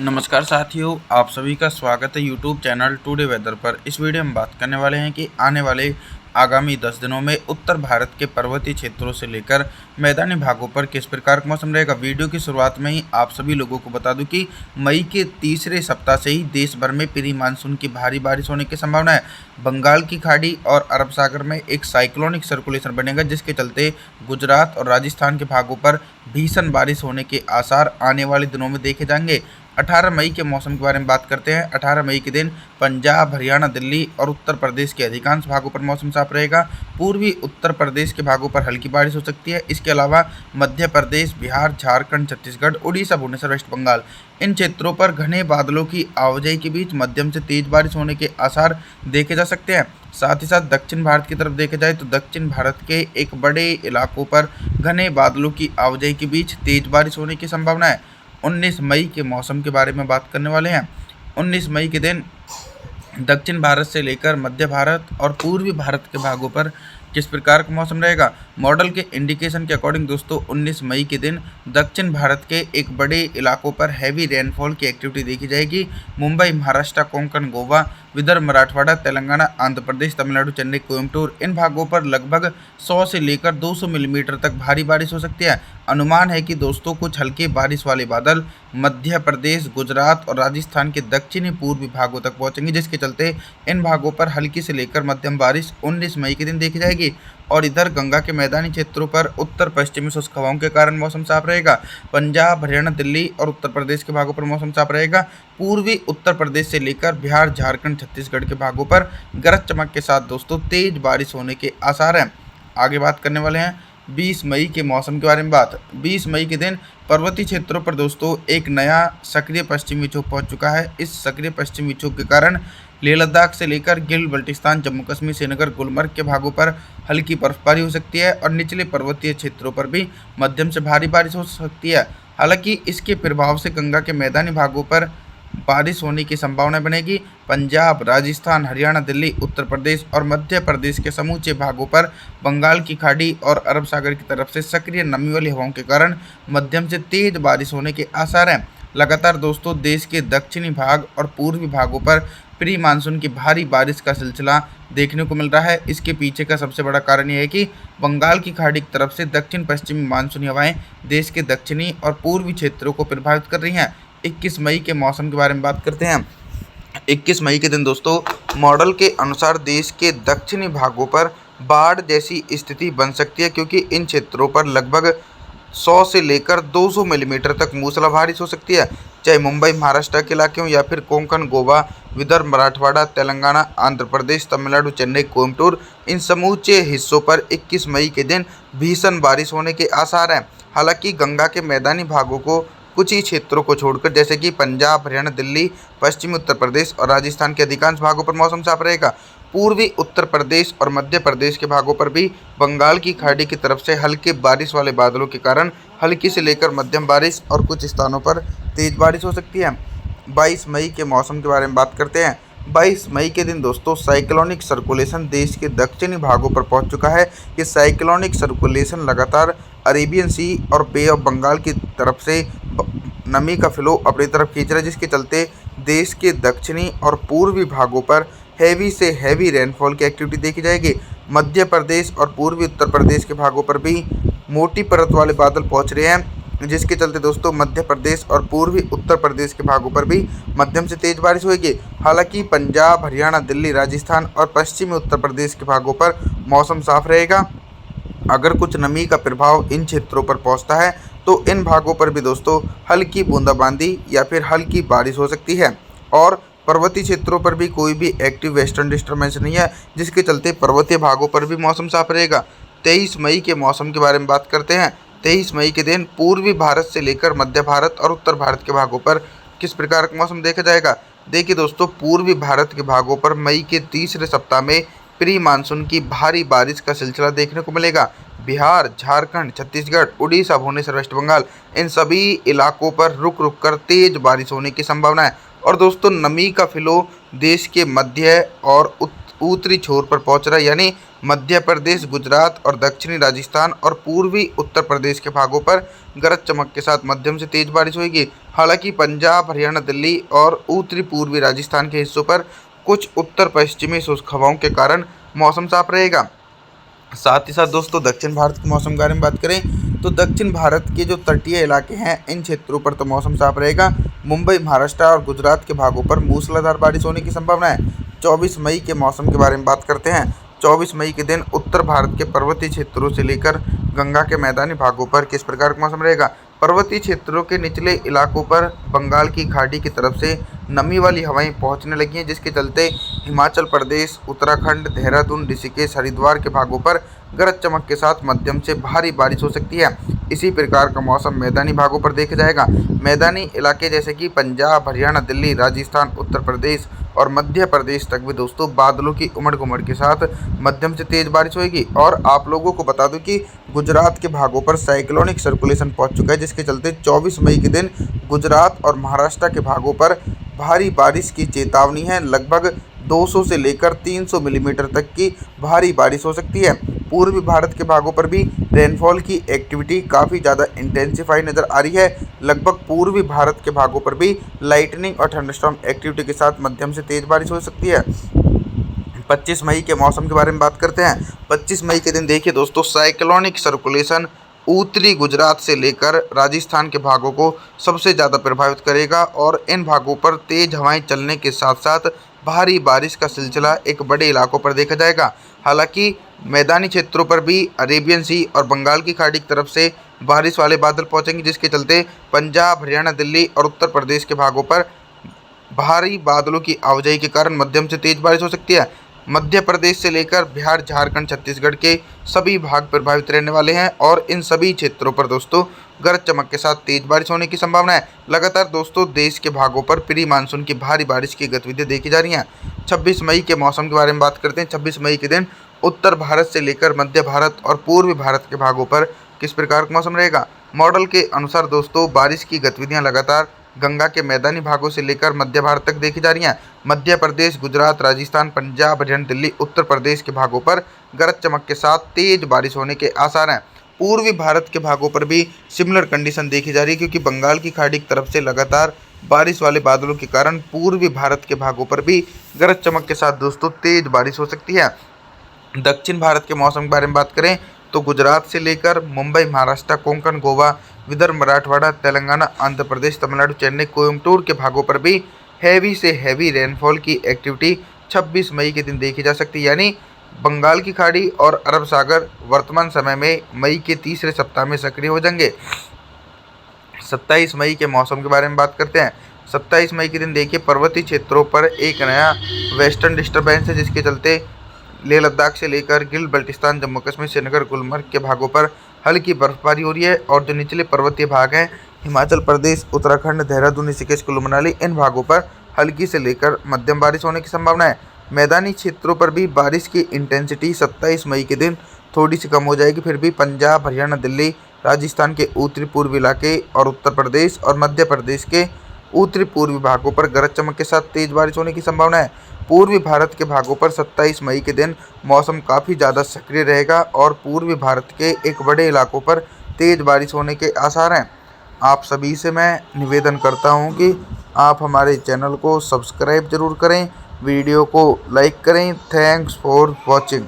नमस्कार साथियों, आप सभी का स्वागत है यूट्यूब चैनल टुडे वेदर पर। इस वीडियो में बात करने वाले हैं कि आने वाले आगामी 10 दिनों में उत्तर भारत के पर्वतीय क्षेत्रों से लेकर मैदानी भागों पर किस प्रकार का मौसम रहेगा। वीडियो की शुरुआत में ही आप सभी लोगों को बता दूं कि मई के तीसरे सप्ताह से ही देश भर में प्री मानसून की भारी बारिश होने की संभावना है। बंगाल की खाड़ी और अरब सागर में एक साइक्लोनिक सर्कुलेशन बनेगा, जिसके चलते गुजरात और राजस्थान के भागों पर भीषण बारिश होने के आसार आने वाले दिनों में देखे जाएंगे। 18 मई के मौसम के बारे में बात करते हैं। 18 मई के दिन पंजाब, हरियाणा, दिल्ली और उत्तर प्रदेश के अधिकांश भागों पर मौसम साफ रहेगा। पूर्वी उत्तर प्रदेश के भागों पर हल्की बारिश हो सकती है। इसके अलावा मध्य प्रदेश, बिहार, झारखंड, छत्तीसगढ़, उड़ीसा, भुवनेश्वर, वेस्ट बंगाल, इन क्षेत्रों पर घने बादलों की आवाजाही के बीच मध्यम से तेज बारिश होने के आसार देखे जा सकते हैं। साथ ही साथ दक्षिण भारत की तरफ देखा जाए तो दक्षिण भारत के एक बड़े इलाकों पर घने बादलों की आवाजाही के बीच तेज बारिश होने की संभावना है। 19 मई के मौसम के बारे में बात करने वाले हैं। 19 मई के दिन दक्षिण भारत से लेकर मध्य भारत और पूर्वी भारत के भागों पर किस प्रकार का मौसम रहेगा। मॉडल के इंडिकेशन के अकॉर्डिंग दोस्तों 19 मई के दिन दक्षिण भारत के एक बड़े इलाकों पर हैवी रेनफॉल की एक्टिविटी देखी जाएगी। मुंबई, महाराष्ट्र, कोंकण, गोवा, विदर्भ, मराठवाड़ा, तेलंगाना, आंध्र प्रदेश, तमिलनाडु, चेन्नई, कोयम्बटूर, इन भागों पर लगभग 100 से लेकर 200 मिलीमीटर तक भारी बारिश हो सकती है। अनुमान है कि दोस्तों कुछ हल्के बारिश वाले बादल मध्य प्रदेश, गुजरात और राजस्थान के दक्षिणी पूर्वी भागों तक पहुंचेंगे, जिसके चलते इन भागों पर हल्की से लेकर मध्यम बारिश 19 मई के दिन देखी जाएगी। और इधर गंगा के मैदानी क्षेत्रों पर उत्तर पश्चिमी शुष्क हवाओं के कारण मौसम साफ रहेगा। पंजाब, हरियाणा, दिल्ली और उत्तर प्रदेश के भागों पर मौसम साफ रहेगा। पूर्वी उत्तर प्रदेश से लेकर बिहार, झारखंड, छत्तीसगढ़ के भागों पर गरज चमक के साथ दोस्तों तेज बारिश होने के आसार हैं। आगे बात करने वाले हैं 20 मई के मौसम के बारे में। 20 मई के दिन पर्वतीय क्षेत्रों पर दोस्तों एक नया सक्रिय पश्चिमी विक्षोभ पहुंच चुका है। इस सक्रिय पश्चिमी विक्षोभ के कारण लेह लद्दाख से लेकर गिल बल्टिस्तान, जम्मू कश्मीर, श्रीनगर, गुलमर्ग के भागों पर हल्की बर्फबारी हो सकती है और निचले पर्वतीय क्षेत्रों पर भी मध्यम से भारी बारिश हो सकती है। हालांकि इसके प्रभाव से गंगा के मैदानी भागों पर बारिश होने की संभावना बनेगी। पंजाब, राजस्थान, हरियाणा, दिल्ली, उत्तर प्रदेश और मध्य प्रदेश के समूचे भागों पर बंगाल की खाड़ी और अरब सागर की तरफ से सक्रिय नमी वाली हवाओं के कारण मध्यम से तेज बारिश होने के आसार हैं। लगातार दोस्तों देश के दक्षिणी भाग और पूर्वी भागों पर प्री मानसून की भारी बारिश का सिलसिला देखने को मिल रहा है। इसके पीछे का सबसे बड़ा कारण यह है कि बंगाल की खाड़ी की तरफ से दक्षिण पश्चिमी मानसूनी हवाएं देश के दक्षिणी और पूर्वी क्षेत्रों को प्रभावित कर रही हैं। 21 मई के मौसम के बारे में बात करते हैं। 21 मई के दिन दोस्तों मॉडल के अनुसार देश के दक्षिणी भागों पर बाढ़ जैसी स्थिति बन सकती है, क्योंकि इन क्षेत्रों पर लगभग 100 से लेकर 200 मिलीमीटर तक मूसलाधार बारिश हो सकती है। चाहे मुंबई, महाराष्ट्र के इलाके हों या फिर कोंकण, गोवा, विदर्भ, मराठवाड़ा, तेलंगाना, आंध्र प्रदेश, तमिलनाडु, चेन्नई, कोयम्बटूर, इन समूचे हिस्सों पर 21 मई के दिन भीषण बारिश होने के आसार हैं। हालांकि गंगा के मैदानी भागों को कुछ ही क्षेत्रों को छोड़कर जैसे कि पंजाब, हरियाणा, दिल्ली, पश्चिमी उत्तर प्रदेश और राजस्थान के अधिकांश भागों पर मौसम साफ रहेगा। पूर्वी उत्तर प्रदेश और मध्य प्रदेश के भागों पर भी बंगाल की खाड़ी की तरफ से हल्के बारिश वाले बादलों के कारण हल्की से लेकर मध्यम बारिश और कुछ स्थानों पर तेज बारिश हो सकती है। 22 मई के मौसम के बारे में बात करते हैं। 22 मई के दिन दोस्तों साइक्लोनिक सर्कुलेशन देश के दक्षिणी भागों पर पहुंच चुका है। ये साइक्लोनिक सर्कुलेशन लगातार अरेबियन सी और बे ऑफ बंगाल की तरफ से नमी का फ्लो अपनी तरफ खींच रहा है, जिसके चलते देश के दक्षिणी और पूर्वी भागों पर हैवी से हैवी रेनफॉल की एक्टिविटी देखी जाएगी। मध्य प्रदेश और पूर्वी उत्तर प्रदेश के भागों पर भी मोटी परत वाले बादल पहुंच रहे हैं, जिसके चलते दोस्तों मध्य प्रदेश और पूर्वी उत्तर प्रदेश के भागों पर भी मध्यम से तेज बारिश होगी। हालांकि पंजाब, हरियाणा, दिल्ली, राजस्थान और पश्चिमी उत्तर प्रदेश के भागों पर मौसम साफ रहेगा। अगर कुछ नमी का प्रभाव इन क्षेत्रों पर पहुंचता है तो इन भागों पर भी दोस्तों हल्की बूंदाबांदी या फिर हल्की बारिश हो सकती है। और पर्वतीय क्षेत्रों पर भी कोई भी एक्टिव वेस्टर्न डिस्टर्बेंस नहीं है, जिसके चलते पर्वतीय भागों पर भी मौसम साफ रहेगा। 23 मई के मौसम के बारे में बात करते हैं। 23 मई के दिन पूर्वी भारत से लेकर मध्य भारत और उत्तर भारत के भागों पर किस प्रकार का मौसम देखा जाएगा। देखिए दोस्तों, पूर्वी भारत के भागों पर मई के तीसरे सप्ताह में प्री मानसून की भारी बारिश का सिलसिला देखने को मिलेगा। बिहार, झारखंड, छत्तीसगढ़, उड़ीसा, भुवनेश्वर, वेस्ट बंगाल, इन सभी इलाकों पर रुक रुक कर तेज बारिश होने की संभावना है। और दोस्तों नमी का फ्लो देश के मध्य और उत्तरी छोर पर पहुंच रहा है, यानी मध्य प्रदेश, गुजरात और दक्षिणी राजस्थान और पूर्वी उत्तर प्रदेश के भागों पर गरज चमक के साथ मध्यम से तेज बारिश होगी। हालांकि पंजाब, हरियाणा, दिल्ली और उत्तरी पूर्वी राजस्थान के हिस्सों पर कुछ उत्तर पश्चिमी शुष्क हवाओं के कारण मौसम साफ रहेगा। साथ ही साथ दोस्तों दक्षिण भारत के मौसम के बारे में बात करें तो दक्षिण भारत के जो तटीय इलाके हैं इन क्षेत्रों पर तो मौसम साफ रहेगा। मुंबई, महाराष्ट्र और गुजरात के भागों पर मूसलाधार बारिश होने की संभावना है। 24 मई के मौसम के बारे में बात करते हैं। 24 मई के दिन उत्तर भारत के पर्वतीय क्षेत्रों से लेकर गंगा के मैदानी भागों पर किस प्रकार का मौसम रहेगा। पर्वतीय क्षेत्रों के निचले इलाकों पर बंगाल की खाड़ी की तरफ से नमी वाली हवाएं पहुंचने लगी हैं, जिसके चलते हिमाचल प्रदेश, उत्तराखंड, देहरादून, ऋषिकेश, हरिद्वार के भागों पर गरज चमक के साथ मध्यम से भारी बारिश हो सकती है। इसी प्रकार का मौसम मैदानी भागों पर देखा जाएगा। मैदानी इलाके जैसे कि पंजाब, हरियाणा, दिल्ली, राजस्थान, उत्तर प्रदेश और मध्य प्रदेश तक भी दोस्तों बादलों की उमड़ घुमड़ के साथ मध्यम से तेज बारिश होगी। और आप लोगों को बता दूं कि गुजरात के भागों पर साइक्लोनिक सर्कुलेशन पहुंच चुका है, जिसके चलते 24 मई के दिन गुजरात और महाराष्ट्र के भागों पर भारी बारिश की चेतावनी है। लगभग 200 से लेकर 300 मिलीमीटर तक की भारी बारिश हो सकती है। पूर्वी भारत के भागों पर भी रेनफॉल की एक्टिविटी काफ़ी ज़्यादा इंटेंसिफाई नज़र आ रही है। लगभग पूर्वी भारत के भागों पर भी लाइटनिंग और थंडरस्टॉर्म एक्टिविटी के साथ मध्यम से तेज बारिश हो सकती है। 25 मई के मौसम के बारे में बात करते हैं। 25 मई के दिन देखिए दोस्तों साइक्लोनिक सर्कुलेशन उत्तरी गुजरात से लेकर राजस्थान के भागों को सबसे ज़्यादा प्रभावित करेगा और इन भागों पर तेज हवाएं चलने के साथ साथ भारी बारिश का सिलसिला एक बड़े इलाकों पर देखा जाएगा। हालांकि मैदानी क्षेत्रों पर भी अरेबियन सी और बंगाल की खाड़ी की तरफ से बारिश वाले बादल पहुंचेंगे, जिसके चलते पंजाब, हरियाणा, दिल्ली और उत्तर प्रदेश के भागों पर भारी बादलों की आवाजाही के कारण मध्यम से तेज बारिश हो सकती है। मध्य प्रदेश से लेकर बिहार, झारखंड, छत्तीसगढ़ के सभी भाग प्रभावित रहने वाले हैं और इन सभी क्षेत्रों पर दोस्तों गरज चमक के साथ तेज बारिश होने की संभावना है। लगातार दोस्तों देश के भागों पर प्री मानसून की भारी बारिश की गतिविधियां देखी जा रही हैं। 26 मई के मौसम के बारे में बात करते हैं। 26 मई के दिन उत्तर भारत से लेकर मध्य भारत और पूर्वी भारत के भागों पर किस प्रकार का मौसम रहेगा। मॉडल के अनुसार दोस्तों बारिश की गतिविधियां लगातार गंगा के मैदानी भागों से लेकर मध्य भारत तक देखी जा रही हैं। मध्य प्रदेश, गुजरात, राजस्थान, पंजाब, हरियाणा, दिल्ली, उत्तर प्रदेश के भागों पर गरज चमक के साथ तेज बारिश होने के आसार हैं। पूर्वी भारत के भागों पर भी सिमिलर कंडीशन देखी जा रही है, क्योंकि बंगाल की खाड़ी की तरफ से लगातार बारिश वाले बादलों के कारण पूर्वी भारत के भागों पर भी गरज चमक के साथ दोस्तों तेज बारिश हो सकती है। दक्षिण भारत के मौसम के बारे में बात करें तो गुजरात से लेकर मुंबई, महाराष्ट्र, कोंकण, गोवा, विदर्भ, मराठवाड़ा, तेलंगाना, आंध्र प्रदेश, तमिलनाडु, चेन्नई, कोयम्बटूर के भागों पर भी हैवी से हैवी रेनफॉल की एक्टिविटी 26 मई के दिन देखी जा सकती है। यानी बंगाल की खाड़ी और अरब सागर वर्तमान समय में मई के तीसरे सप्ताह में सक्रिय हो जाएंगे। 27 मई के मौसम के बारे में बात करते हैं। 27 मई के दिन देखिए पर्वतीय क्षेत्रों पर एक नया वेस्टर्न डिस्टर्बेंस है, जिसके चलते लेह लद्दाख से लेकर गिल बल्टिस्तान, जम्मू कश्मीर, श्रीनगर, गुलमर्ग के भागों पर हल्की बर्फबारी हो रही है। और जो निचले पर्वतीय भाग हैं हिमाचल प्रदेश, उत्तराखंड, देहरादून, ऋषिकेश, कुल्लू मनाली, इन भागों पर हल्की से लेकर मध्यम बारिश होने की संभावना है। मैदानी क्षेत्रों पर भी बारिश की इंटेंसिटी 27 मई के दिन थोड़ी सी कम हो जाएगी। फिर भी पंजाब, हरियाणा, दिल्ली, राजस्थान के उत्तरी पूर्वी इलाके और उत्तर प्रदेश और मध्य प्रदेश के उत्तरी पूर्वी भागों पर गरज चमक के साथ तेज बारिश होने की संभावना है। पूर्वी भारत के भागों पर 27 मई के दिन मौसम काफ़ी ज़्यादा सक्रिय रहेगा और पूर्वी भारत के एक बड़े इलाकों पर तेज़ बारिश होने के आसार हैं। आप सभी से मैं निवेदन करता हूं कि आप हमारे चैनल को सब्सक्राइब जरूर करें, वीडियो को लाइक करें। Thanks for watching.